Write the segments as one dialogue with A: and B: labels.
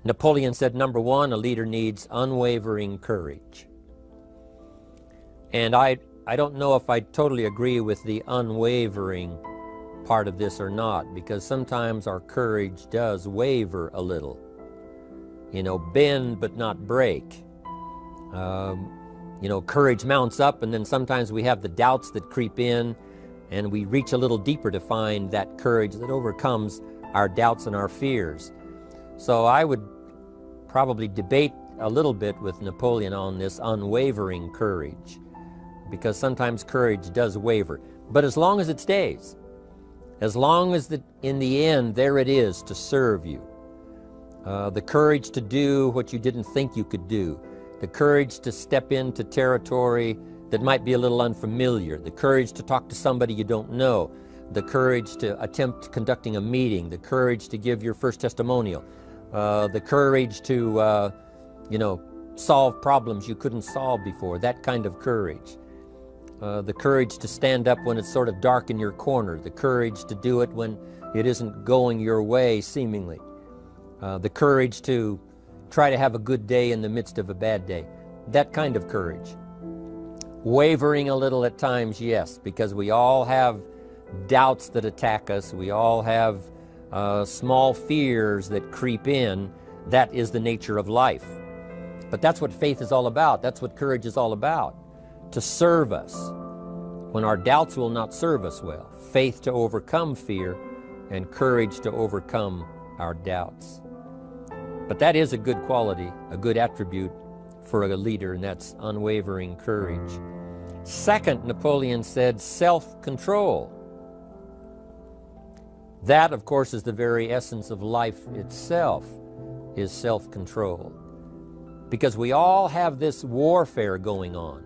A: Napoleon said, number one, a leader needs unwavering courage. And I don't know if I totally agree with the unwavering part of this or not, because sometimes our courage does waver a little. You know, bend but not break. You know, courage mounts up, and then sometimes we have the doubts that creep in, and we reach a little deeper to find that courage that overcomes our doubts and our fears. So I would probably debate a little bit with Napoleon on this unwavering courage, because sometimes courage does waver. But as long as it stays, as long as in the end there it is to serve you, the courage to do what you didn't think you could do, the courage to step into territory that might be a little unfamiliar, the courage to talk to somebody you don't know, the courage to attempt conducting a meeting, the courage to give your first testimonial, the courage to, you know, solve problems you couldn't solve before, that kind of courage. The courage to stand up when it's sort of dark in your corner, the courage to do it when it isn't going your way seemingly, the courage to try to have a good day in the midst of a bad day, that kind of courage. Wavering a little at times, yes, because we all have doubts that attack us, we all have small fears that creep in. That is the nature of life. But that's what faith is all about, that's what courage is all about. To serve us when our doubts will not serve us well. Faith to overcome fear, and courage to overcome our doubts. But that is a good quality, a good attribute for a leader, and that's unwavering courage. Second, Napoleon said, self-control. That, of course, is the very essence of life itself, is self-control. Because we all have this warfare going on.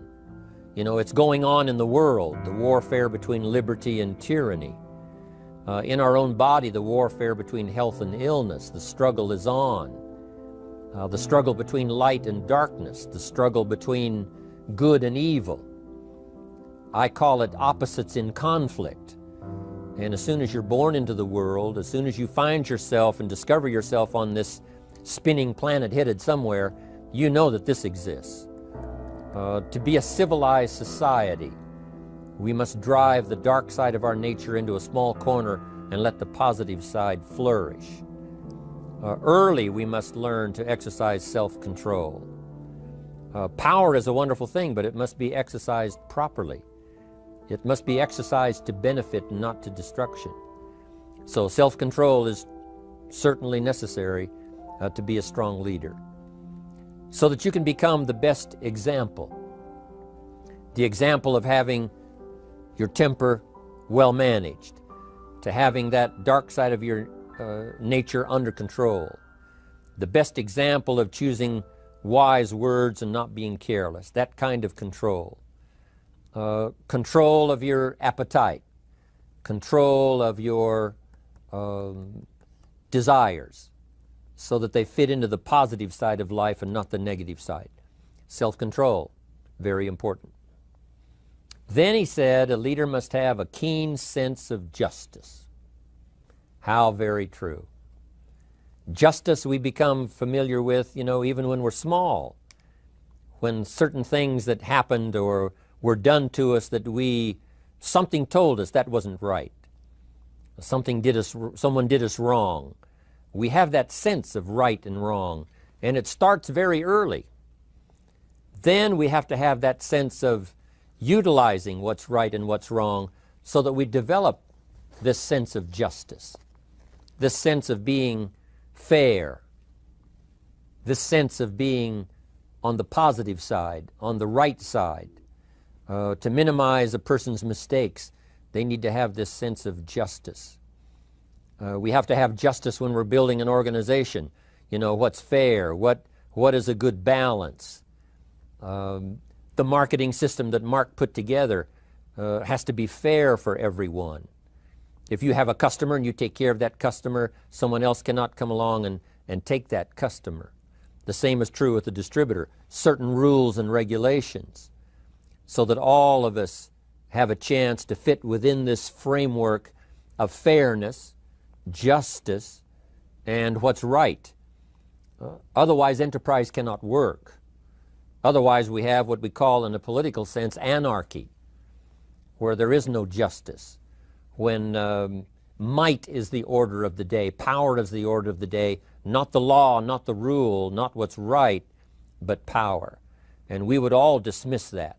A: You know, it's going on in the world, the warfare between liberty and tyranny. In our own body, the warfare between health and illness, the struggle is on. The struggle between light and darkness, the struggle between good and evil. I call it opposites in conflict. And as soon as you're born into the world, as soon as you find yourself and discover yourself on this spinning planet headed somewhere, you know that this exists. To be a civilized society, we must drive the dark side of our nature into a small corner and let the positive side flourish. Early, we must learn to exercise self-control. Power is a wonderful thing, but it must be exercised properly. It must be exercised to benefit and not to destruction. So self-control is certainly necessary to be a strong leader, so that you can become the best example. The example of having your temper well managed, to having that dark side of your nature under control. The best example of choosing wise words and not being careless, that kind of control. Control of your appetite, control of your desires, so that they fit into the positive side of life and not the negative side. Self-control, very important. Then he said a leader must have a keen sense of justice. How very true. Justice we become familiar with, you know, even when we're small, when certain things that happened or were done to us that something told us that wasn't right. Someone did us wrong. We have that sense of right and wrong, and it starts very early. Then we have to have that sense of utilizing what's right and what's wrong so that we develop this sense of justice, this sense of being fair, this sense of being on the positive side, on the right side. To minimize a person's mistakes, they need to have this sense of justice. We have to have justice when we're building an organization. You know, what's fair, what is a good balance. The marketing system that Mark put together has to be fair for everyone. If you have a customer and you take care of that customer, someone else cannot come along and take that customer. The same is true with a distributor. Certain rules and regulations, so that all of us have a chance to fit within this framework of fairness, justice, and what's right. Otherwise, enterprise cannot work. Otherwise, we have what we call, in a political sense, anarchy, where there is no justice, when might is the order of the day, power is the order of the day, not the law, not the rule, not what's right, but power. And we would all dismiss that.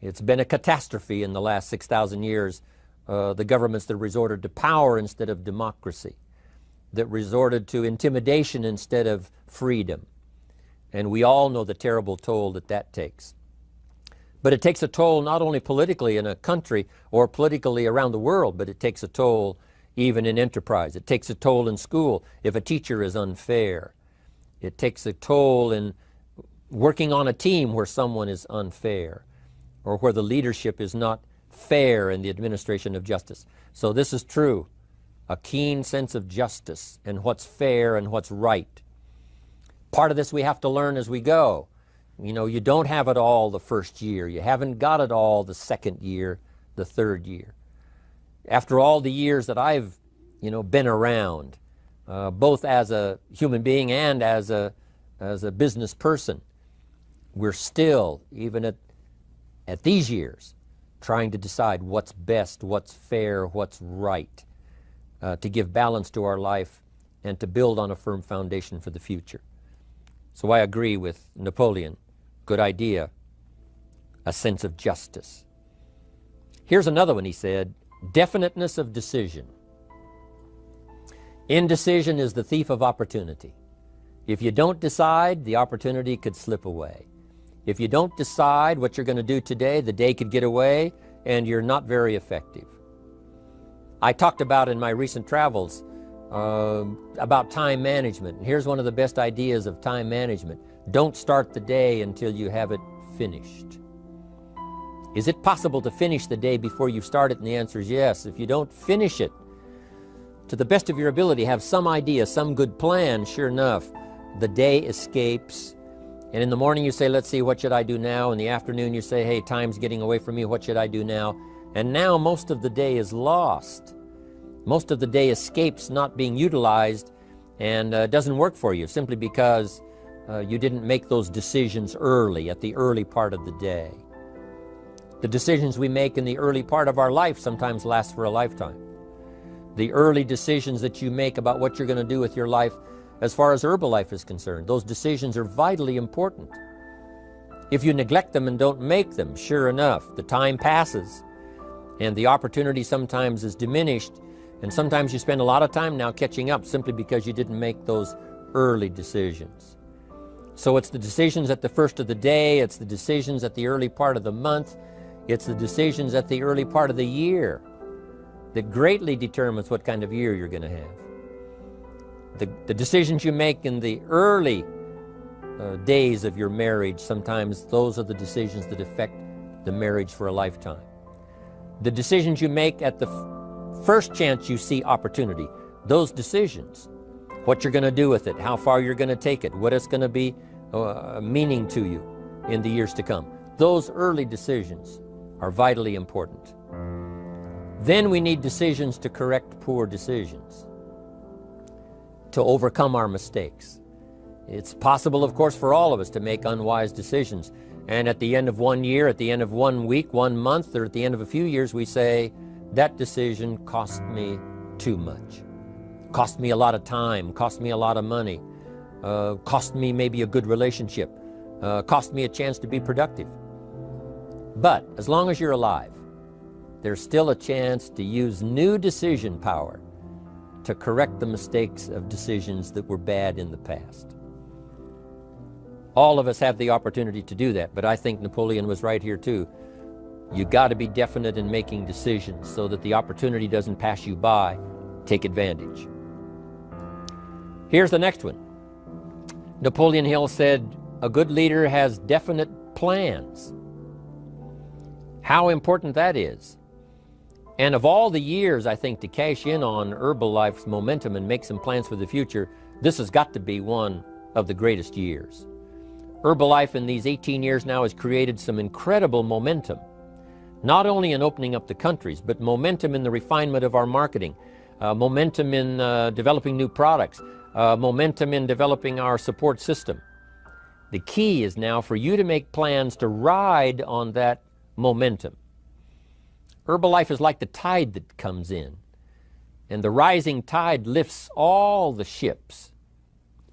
A: It's been a catastrophe in the last 6,000 years, the governments that resorted to power instead of democracy, that resorted to intimidation instead of freedom. And we all know the terrible toll that that takes. But it takes a toll not only politically in a country or politically around the world, but it takes a toll even in enterprise. It takes a toll in school if a teacher is unfair. It takes a toll in working on a team where someone is unfair, or where the leadership is not fair in the administration of justice. So this is true, a keen sense of justice and what's fair and what's right. Part of this we have to learn as we go. You know, you don't have it all the first year. You haven't got it all the second year, the third year. After all the years that I've, been around, both as a human being and as a business person, we're still, even at these years, trying to decide what's best, what's fair, what's right, to give balance to our life and to build on a firm foundation for the future. So I agree with Napoleon. Good idea. A sense of justice. Here's another one, he said, definiteness of decision. Indecision is the thief of opportunity. If you don't decide, the opportunity could slip away. If you don't decide what you're going to do today, the day could get away and you're not very effective. I talked about in my recent travels about time management. And here's one of the best ideas of time management. Don't start the day until you have it finished. Is it possible to finish the day before you start it? And the answer is yes. If you don't finish it to the best of your ability, have some idea, some good plan, sure enough, the day escapes. And in the morning you say, let's see, what should I do now? In the afternoon you say, hey, time's getting away from me, what should I do now? And now most of the day is lost. Most of the day escapes not being utilized and doesn't work for you simply because you didn't make those decisions early, at the early part of the day. The decisions we make in the early part of our life sometimes last for a lifetime. The early decisions that you make about what you're going to do with your life as far as Herbalife is concerned, those decisions are vitally important. If you neglect them and don't make them, sure enough, the time passes and the opportunity sometimes is diminished, and sometimes you spend a lot of time now catching up simply because you didn't make those early decisions. So it's the decisions at the first of the day, it's the decisions at the early part of the month, it's the decisions at the early part of the year that greatly determines what kind of year you're going to have. The decisions you make in the early days of your marriage, sometimes those are the decisions that affect the marriage for a lifetime. The decisions you make at the first chance you see opportunity, those decisions, what you're going to do with it, how far you're going to take it, what it's going to be meaning to you in the years to come. Those early decisions are vitally important. Then we need decisions to correct poor decisions, to overcome our mistakes. It's possible, of course, for all of us to make unwise decisions. And at the end of 1 year, at the end of 1 week, 1 month, or at the end of a few years, we say, that decision cost me too much. Cost me a lot of time, cost me a lot of money, cost me maybe a good relationship, cost me a chance to be productive. But as long as you're alive, there's still a chance to use new decision power to correct the mistakes of decisions that were bad in the past. All of us have the opportunity to do that, but I think Napoleon was right here too. You got to be definite in making decisions so that the opportunity doesn't pass you by. Take advantage. Here's the next one. Napoleon Hill said, a good leader has definite plans. How important that is. And of all the years, I think, to cash in on Herbalife's momentum and make some plans for the future, this has got to be one of the greatest years. Herbalife in these 18 years now has created some incredible momentum, not only in opening up the countries, but momentum in the refinement of our marketing, momentum in developing new products, momentum in developing our support system. The key is now for you to make plans to ride on that momentum. Herbalife is like the tide that comes in, and the rising tide lifts all the ships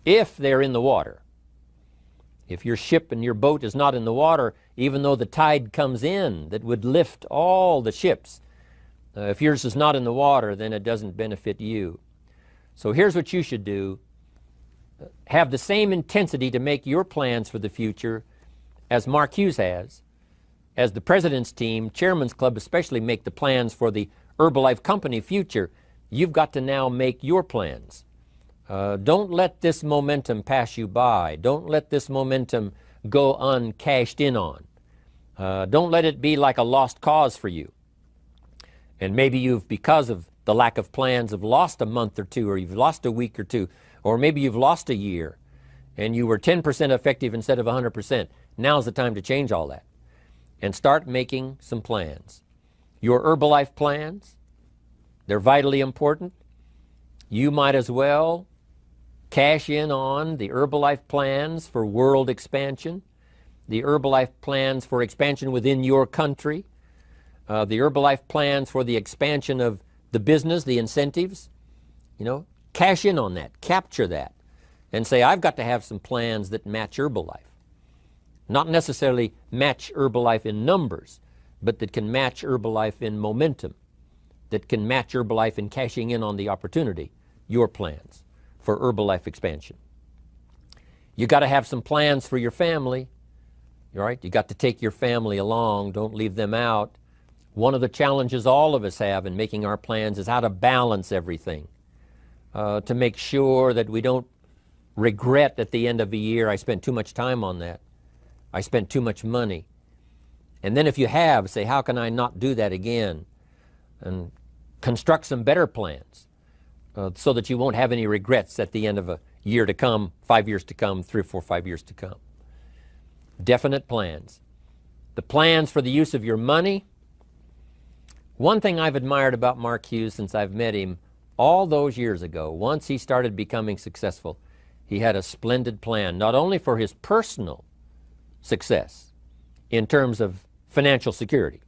A: if they're in the water. If your ship and your boat is not in the water, even though the tide comes in that would lift all the ships, if yours is not in the water, then it doesn't benefit you. So here's what you should do. Have the same intensity to make your plans for the future as Mark Hughes has. As the President's team, Chairman's Club especially, make the plans for the Herbalife Company future, you've got to now make your plans. Don't let this momentum pass you by. Don't let this momentum go uncashed in on. Don't let it be like a lost cause for you. And maybe you've, because of the lack of plans, have lost a month or two, or you've lost a week or two, or maybe you've lost a year and you were 10% effective instead of 100%. Now's the time to change all that and start making some plans. Your Herbalife plans, they're vitally important. You might as well cash in on the Herbalife plans for world expansion, the Herbalife plans for expansion within your country, the Herbalife plans for the expansion of the business, the incentives. You know, cash in on that, capture that, and say, I've got to have some plans that match Herbalife. Not necessarily match Herbalife in numbers, but that can match Herbalife in momentum, that can match Herbalife in cashing in on the opportunity, your plans for Herbalife expansion. You got to have some plans for your family, right? You got to take your family along, don't leave them out. One of the challenges all of us have in making our plans is how to balance everything, to make sure that we don't regret at the end of the year, I spent too much time on that. I spent too much money. And then if you have, say, how can I not do that again? And construct some better plans so that you won't have any regrets at the end of a year to come, 5 years to come, 3 or 4, 5 years to come. Definite plans. The plans for the use of your money. One thing I've admired about Mark Hughes since I've met him all those years ago, once he started becoming successful, he had a splendid plan, not only for his personal success in terms of financial security,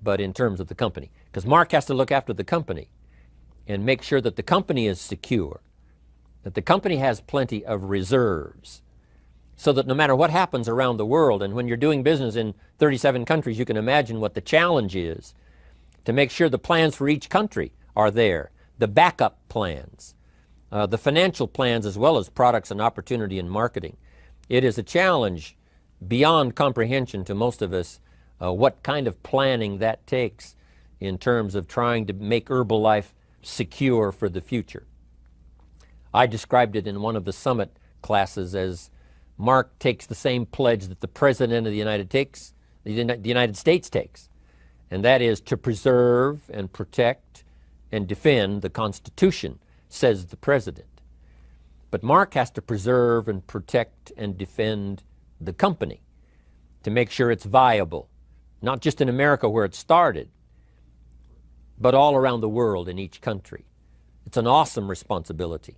A: but in terms of the company. Because Mark has to look after the company and make sure that the company is secure, that the company has plenty of reserves, so that no matter what happens around the world, and when you're doing business in 37 countries, you can imagine what the challenge is to make sure the plans for each country are there, the backup plans, the financial plans, as well as products and opportunity and marketing. It is a challenge beyond comprehension to most of us what kind of planning that takes in terms of trying to make Herbalife secure for the future. I described it in one of the summit classes as Mark takes the same pledge that the President of the United States takes, and that is to preserve and protect and defend the Constitution, says the President. But Mark has to preserve and protect and defend the company to make sure it's viable, not just in America where it started, but all around the world in each country. It's an awesome responsibility.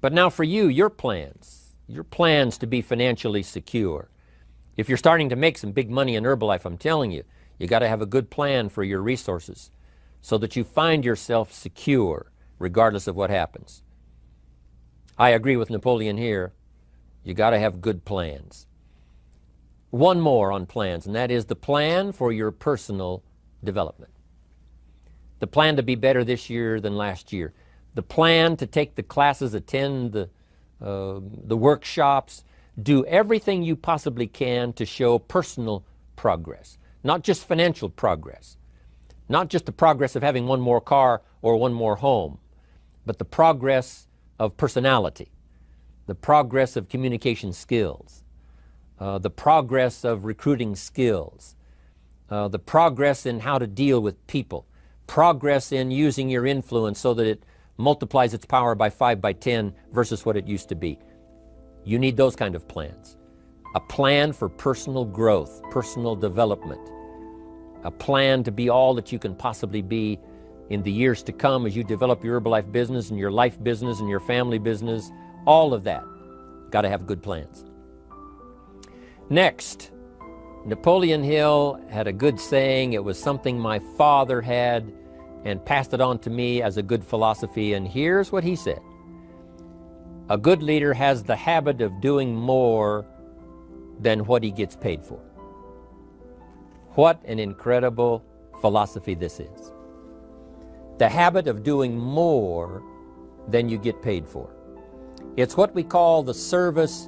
A: But now for you, your plans to be financially secure. If you're starting to make some big money in Herbalife, I'm telling you, you got to have a good plan for your resources so that you find yourself secure regardless of what happens. I agree with Napoleon here. You got to have good plans. One more on plans, and that is the plan for your personal development. The plan to be better this year than last year. The plan to take the classes, attend the workshops, do everything you possibly can to show personal progress, not just financial progress, not just the progress of having one more car or one more home, but the progress of personality, the progress of communication skills, the progress of recruiting skills, the progress in how to deal with people, progress in using your influence so that it multiplies its power by 5 by 10 versus what it used to be. You need those kind of plans. A plan for personal growth, personal development, a plan to be all that you can possibly be in the years to come as you develop your Herbalife business and your life business and your family business, all of that. Got to have good plans. Next, Napoleon Hill had a good saying. It was something my father had and passed it on to me as a good philosophy. And here's what he said. A good leader has the habit of doing more than what he gets paid for. What an incredible philosophy this is. The habit of doing more than you get paid for. It's what we call the service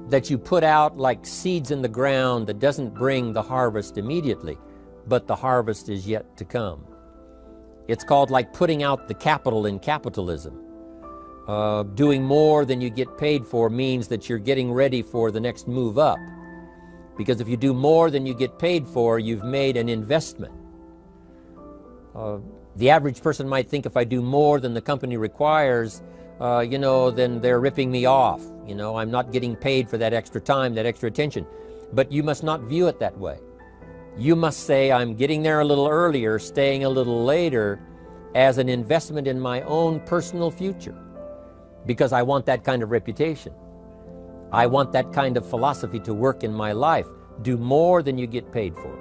A: that you put out like seeds in the ground that doesn't bring the harvest immediately, but the harvest is yet to come. It's called like putting out the capital in capitalism. Doing more than you get paid for means that you're getting ready for the next move up. Because if you do more than you get paid for, you've made an investment. The average person might think if I do more than the company requires, then they're ripping me off. I'm not getting paid for that extra time, that extra attention. But you must not view it that way. You must say, I'm getting there a little earlier, staying a little later, as an investment in my own personal future. Because I want that kind of reputation. I want that kind of philosophy to work in my life. Do more than you get paid for.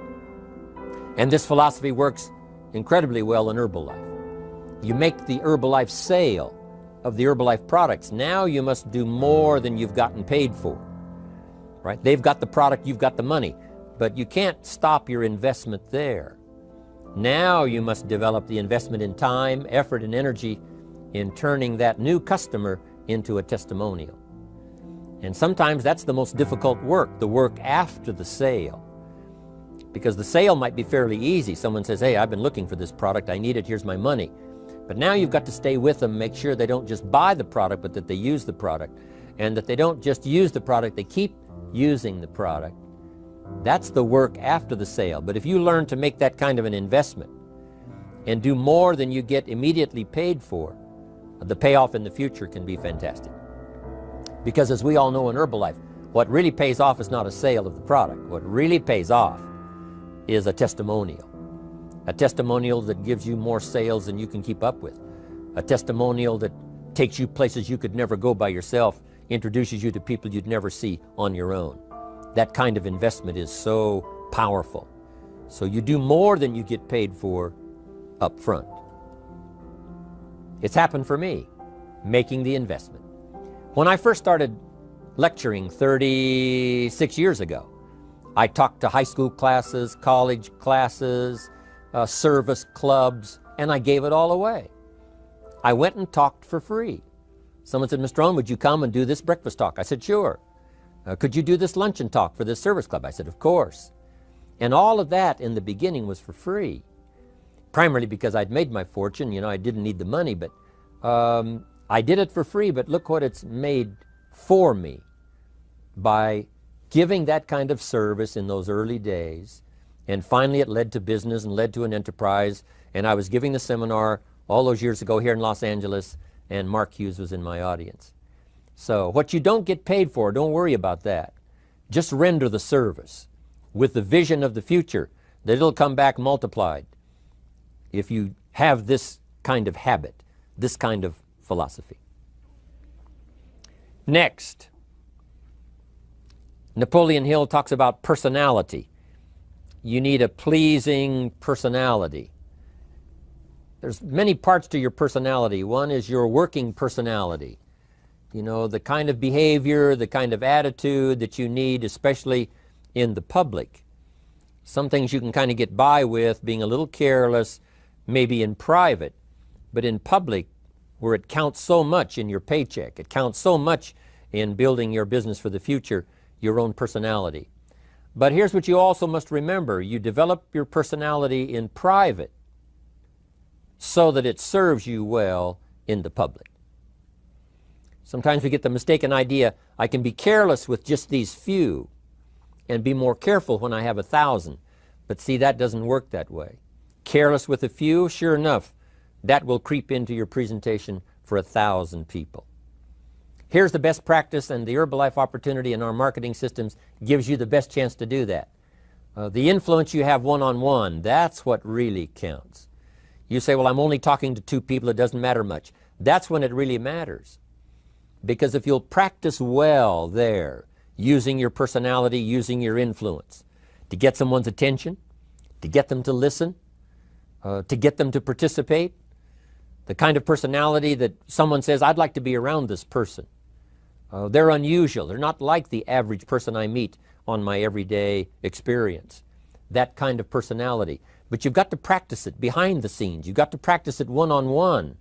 A: And this philosophy works incredibly well in Herbalife. You make the Herbalife sale of the Herbalife products. Now you must do more than you've gotten paid for. Right? They've got the product, you've got the money. But you can't stop your investment there. Now you must develop the investment in time, effort, and energy in turning that new customer into a testimonial. And sometimes that's the most difficult work, the work after the sale. Because the sale might be fairly easy. Someone says, hey, I've been looking for this product, I need it, here's my money. But now you've got to stay with them, make sure they don't just buy the product, but that they use the product. And that they don't just use the product, they keep using the product. That's the work after the sale. But if you learn to make that kind of an investment and do more than you get immediately paid for, the payoff in the future can be fantastic. Because as we all know in Herbalife, what really pays off is not a sale of the product. What really pays off is a testimonial. A testimonial that gives you more sales than you can keep up with. A testimonial that takes you places you could never go by yourself, introduces you to people you'd never see on your own. That kind of investment is so powerful. So you do more than you get paid for up front. It's happened for me, making the investment. When I first started lecturing 36 years ago, I talked to high school classes, college classes, service clubs, and I gave it all away. I went and talked for free. Someone said, Mr. ROHN, would you come and do this breakfast talk? I said, sure. Could you do this luncheon talk for this service club? I said, of course. And all of that in the beginning was for free. Primarily because I'd made my fortune, I didn't need the money, but I did it for free, but look what it's made for me by giving that kind of service in those early days. And finally it led to business and led to an enterprise. And I was giving the seminar all those years ago here in Los Angeles, and Mark Hughes was in my audience. So what you don't get paid for, don't worry about that. Just render the service with the vision of the future that it'll come back multiplied if you have this kind of habit, this kind of philosophy. Next, Napoleon Hill talks about personality. You need a pleasing personality. There's many parts to your personality. One is your working personality. The kind of behavior, the kind of attitude that you need, especially in the public. Some things you can kind of get by with, being a little careless, maybe in private, but in public, where it counts so much in your paycheck, it counts so much in building your business for the future, your own personality. But here's what you also must remember. You develop your personality in private so that it serves you well in the public. Sometimes we get the mistaken idea, I can be careless with just these few and be more careful when I have 1,000. But see, that doesn't work that way. Careless with a few, sure enough, that will creep into your presentation for 1,000 people. Here's the best practice, and the Herbalife opportunity in our marketing systems gives you the best chance to do that. The influence you have one-on-one, that's what really counts. You say, well, I'm only talking to 2 people, it doesn't matter much. That's when it really matters. Because if you'll practice well there, using your personality, using your influence, to get someone's attention, to get them to listen, to get them to participate, the kind of personality that someone says, I'd like to be around this person. They're unusual. They're not like the average person I meet on my everyday experience. That kind of personality. But you've got to practice it behind the scenes. You've got to practice it one-on-one.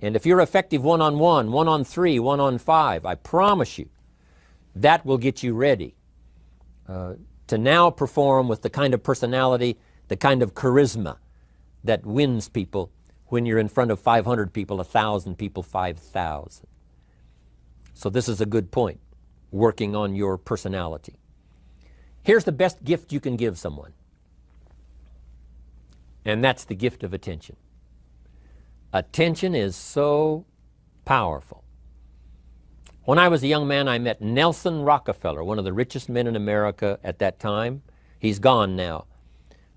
A: And if you're effective one-on-one, 1-on-3, 1-on-5, I promise you, that will get you ready to now perform with the kind of personality, the kind of charisma that wins people when you're in front of 500 people, 1,000 people, 5,000. So this is a good point, working on your personality. Here's the best gift you can give someone, and that's the gift of attention. Attention is so powerful. When I was a young man, I met Nelson Rockefeller, one of the richest men in America at that time. He's gone now,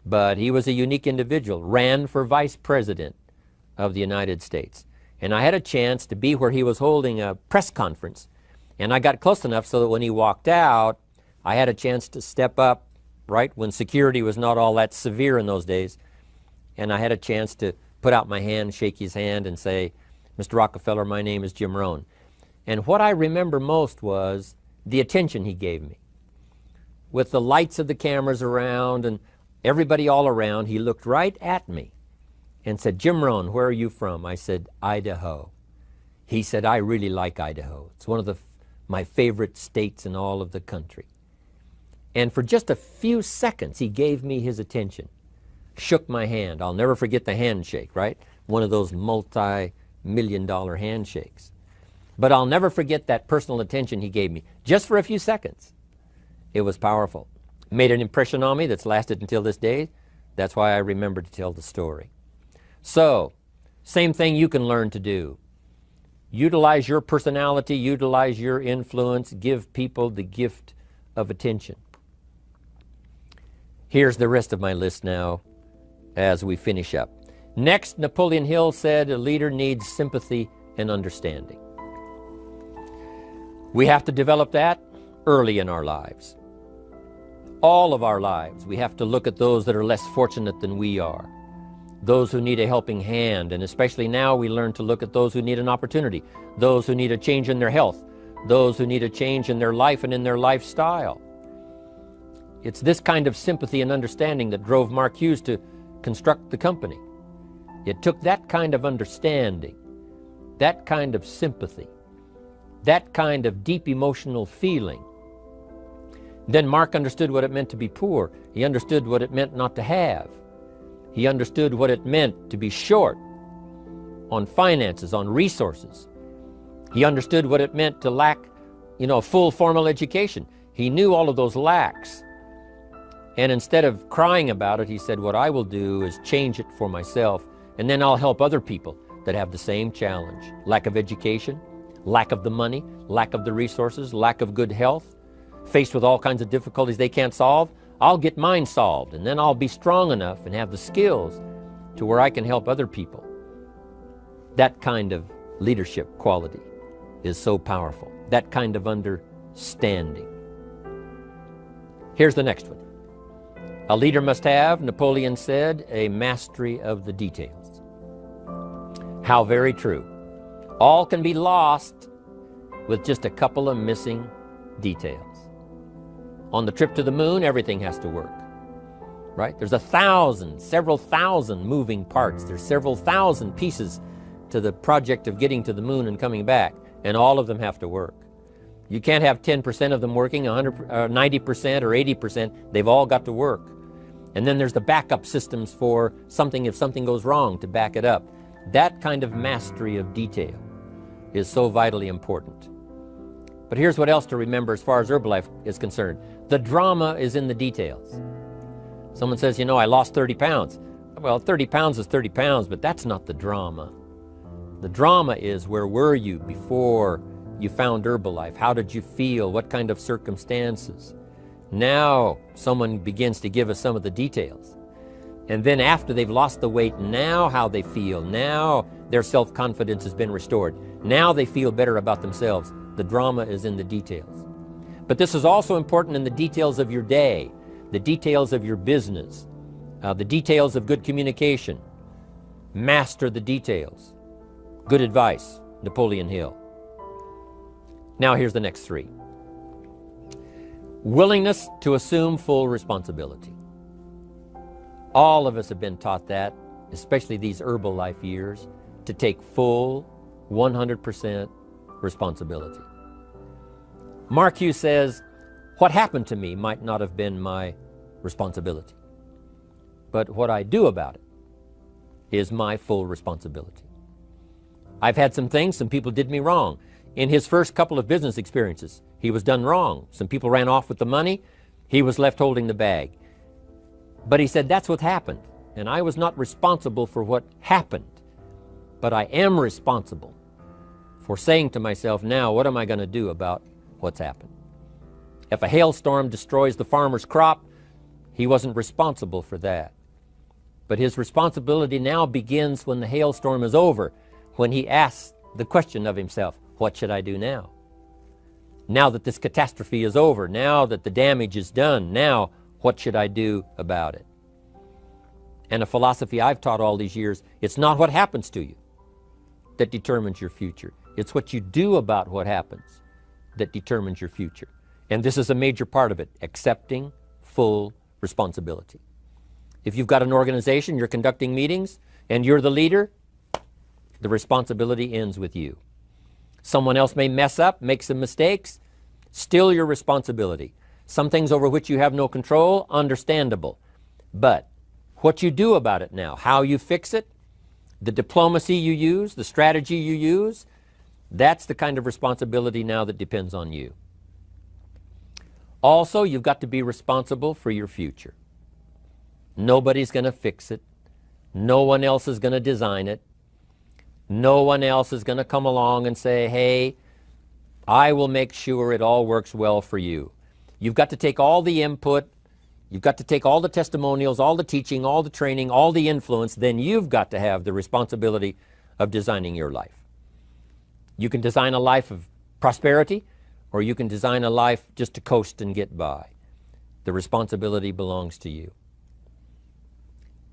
A: but he was a unique individual, ran for vice president of the United States. And I had a chance to be where he was holding a press conference, and I got close enough so that when he walked out, I had a chance to step up, right, when security was not all that severe in those days, and I had a chance to put out my hand, shake his hand, and say, Mr. Rockefeller, my name is Jim Rohn. And what I remember most was the attention he gave me. With the lights of the cameras around and everybody all around, he looked right at me and said, Jim Rohn, where are you from? I said, Idaho. He said, I really like Idaho. It's one of my favorite states in all of the country. And for just a few seconds, he gave me his attention, shook my hand. I'll never forget the handshake, right? One of those multi-million-dollar handshakes. But I'll never forget that personal attention he gave me, just for a few seconds. It was powerful. Made an impression on me that's lasted until this day. That's why I remember to tell the story. So, same thing you can learn to do. Utilize your personality, utilize your influence, give people the gift of attention. Here's the rest of my list now as we finish up. Next, Napoleon Hill said a leader needs sympathy and understanding. We have to develop that early in our lives. All of our lives, we have to look at those that are less fortunate than we are, those who need a helping hand, and especially now we learn to look at those who need an opportunity, those who need a change in their health, those who need a change in their life and in their lifestyle. It's this kind of sympathy and understanding that drove Mark Hughes to construct the company. It took that kind of understanding, that kind of sympathy, that kind of deep emotional feeling. Then Mark understood what it meant to be poor. He understood what it meant not to have. He understood what it meant to be short on finances, on resources. He understood what it meant to lack, a full formal education. He knew all of those lacks. And instead of crying about it, he said, what I will do is change it for myself, and then I'll help other people that have the same challenge. Lack of education, lack of the money, lack of the resources, lack of good health, faced with all kinds of difficulties they can't solve. I'll get mine solved, and then I'll be strong enough and have the skills to where I can help other people. That kind of leadership quality is so powerful. That kind of understanding. Here's the next one. A leader must have, Napoleon said, a mastery of the details. How very true. All can be lost with just a couple of missing details. On the trip to the moon, everything has to work, right? There's several thousand moving parts. There's several thousand pieces to the project of getting to the moon and coming back, and all of them have to work. You can't have 10% of them working, 90% or 80%. They've all got to work. And then there's the backup systems for something if something goes wrong to back it up. That kind of mastery of detail is so vitally important. But here's what else to remember as far as Herbalife is concerned. The drama is in the details. Someone says, I lost 30 pounds. Well, 30 pounds is 30 pounds, but that's not the drama. The drama is, where were you before you found Herbalife? How did you feel? What kind of circumstances? Now someone begins to give us some of the details. And then after they've lost the weight, now how they feel, now their self-confidence has been restored. Now they feel better about themselves. The drama is in the details. But this is also important in the details of your day, the details of your business, the details of good communication. Master the details. Good advice, Napoleon Hill. Now here's the next three. Willingness to assume full responsibility. All of us have been taught that, especially these Herbalife years, to take full 100% responsibility. Mark Hughes says, what happened to me might not have been my responsibility, but what I do about it is my full responsibility. I've had some things, some people did me wrong. In his first couple of business experiences, he was done wrong. Some people ran off with the money. He was left holding the bag. But he said, that's what happened. And I was not responsible for what happened. But I am responsible for saying to myself, now, what am I going to do about what's happened? If a hailstorm destroys the farmer's crop, he wasn't responsible for that. But his responsibility now begins when the hailstorm is over, when he asks the question of himself, what should I do now? Now that this catastrophe is over, now that the damage is done, now what should I do about it? And a philosophy I've taught all these years, it's not what happens to you that determines your future. It's what you do about what happens that determines your future. And this is a major part of it, accepting full responsibility. If you've got an organization, you're conducting meetings, and you're the leader, the responsibility ends with you. Someone else may mess up, make some mistakes, still your responsibility. Some things over which you have no control, understandable. But what you do about it now, how you fix it, the diplomacy you use, the strategy you use, that's the kind of responsibility now that depends on you. Also, you've got to be responsible for your future. Nobody's going to fix it. No one else is going to design it. No one else is going to come along and say, hey, I will make sure it all works well for you. You've got to take all the input, you've got to take all the testimonials, all the teaching, all the training, all the influence, then you've got to have the responsibility of designing your life. You can design a life of prosperity, or you can design a life just to coast and get by. The responsibility belongs to you.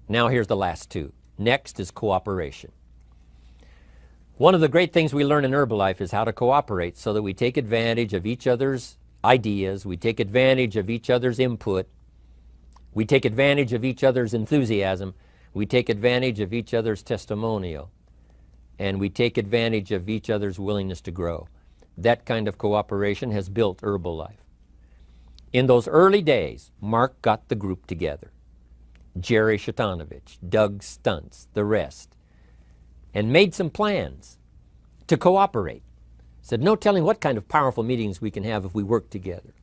A: Now here's the last two. Next is cooperation. One of the great things we learn in Herbalife is how to cooperate so that we take advantage of each other's ideas, we take advantage of each other's input, we take advantage of each other's enthusiasm, we take advantage of each other's testimonial, and we take advantage of each other's willingness to grow. That kind of cooperation has built Herbalife. In those early days, Mark got the group together. Jerry Shatanovich, Doug Stuntz, the rest, and made some plans to cooperate. Said, no telling what kind of powerful meetings we can have if we work together.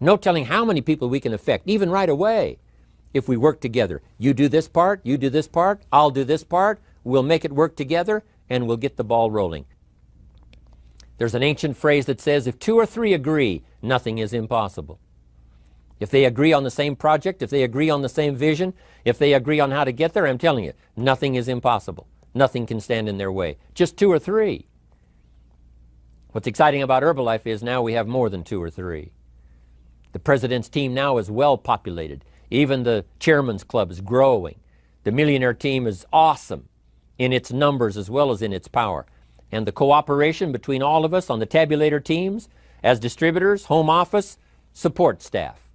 A: No telling how many people we can affect, even right away, if we work together. You do this part, you do this part, I'll do this part, we'll make it work together, and we'll get the ball rolling. There's an ancient phrase that says, if two or three agree, nothing is impossible. If they agree on the same project, if they agree on the same vision, if they agree on how to get there, I'm telling you, nothing is impossible. Nothing can stand in their way. Just two or three. What's exciting about Herbalife is now we have more than two or three. The president's team now is well populated. Even the chairman's club is growing. The millionaire team is awesome in its numbers as well as in its power. And the cooperation between all of us on the tabulator teams, as distributors, home office, support staff,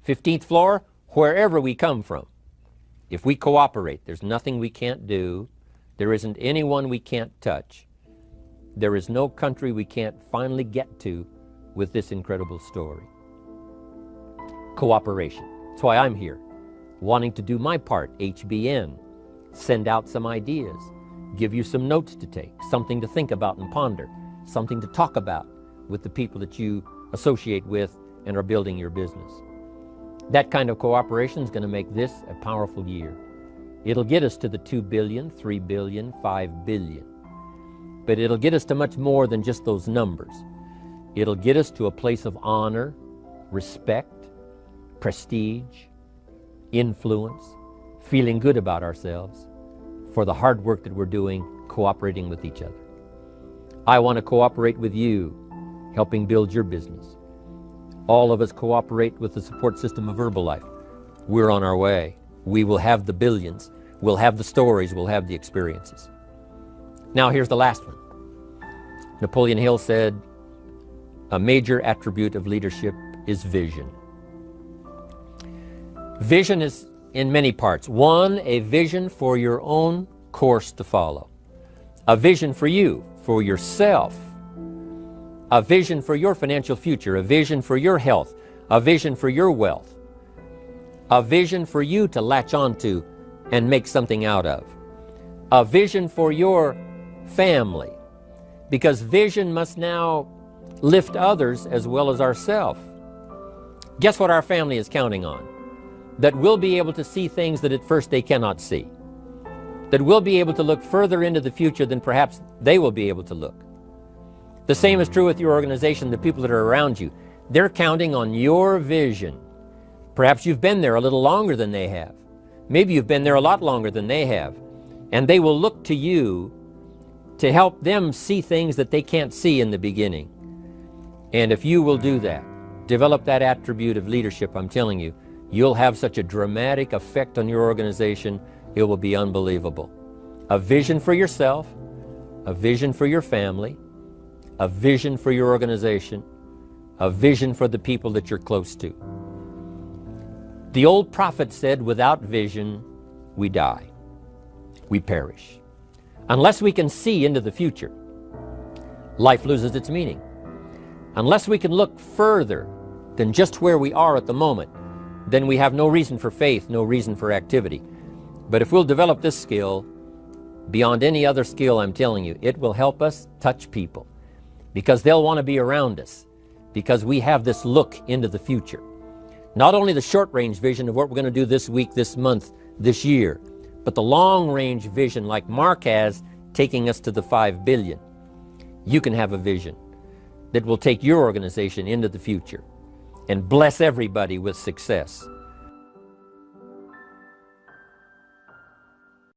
A: 15th floor, wherever we come from. If we cooperate, there's nothing we can't do. There isn't anyone we can't touch. There is no country we can't finally get to with this incredible story. Cooperation. That's why I'm here, wanting to do my part, HBN, send out some ideas, give you some notes to take, something to think about and ponder, something to talk about with the people that you associate with and are building your business. That kind of cooperation is going to make this a powerful year. It'll get us to the 2 billion, 3 billion, 5 billion. But it'll get us to much more than just those numbers. It'll get us to a place of honor, respect, prestige, influence, feeling good about ourselves for the hard work that we're doing, cooperating with each other. I want to cooperate with you, helping build your business. All of us cooperate with the support system of Herbalife. We're on our way. We will have the billions. We'll have the stories. We'll have the experiences. Now here's the last one. Napoleon Hill said, a major attribute of leadership is vision. Vision is in many parts. One, a vision for your own course to follow. A vision for you, for yourself. A vision for your financial future. A vision for your health. A vision for your wealth. A vision for you to latch onto and make something out of. A vision for your family. Because vision must now lift others as well as ourselves. Guess what our family is counting on? That we'll be able to see things that at first they cannot see. That we'll be able to look further into the future than perhaps they will be able to look. The same is true with your organization, the people that are around you. They're counting on your vision. Perhaps you've been there a little longer than they have. Maybe you've been there a lot longer than they have. And they will look to you to help them see things that they can't see in the beginning. And if you will do that, develop that attribute of leadership, I'm telling you, you'll have such a dramatic effect on your organization, it will be unbelievable. A vision for yourself, a vision for your family, a vision for your organization, a vision for the people that you're close to. The old prophet said, without vision, we die. We perish. Unless we can see into the future, life loses its meaning. Unless we can look further than just where we are at the moment, then we have no reason for faith, no reason for activity. But if we'll develop this skill, beyond any other skill, I'm telling you, it will help us touch people because they'll want to be around us because we have this look into the future. Not only the short-range vision of what we're going to do this week, this month, this year, but the long-range vision like Mark has, taking us to the 5 billion. You can have a vision that will take your organization into the future and bless everybody with success.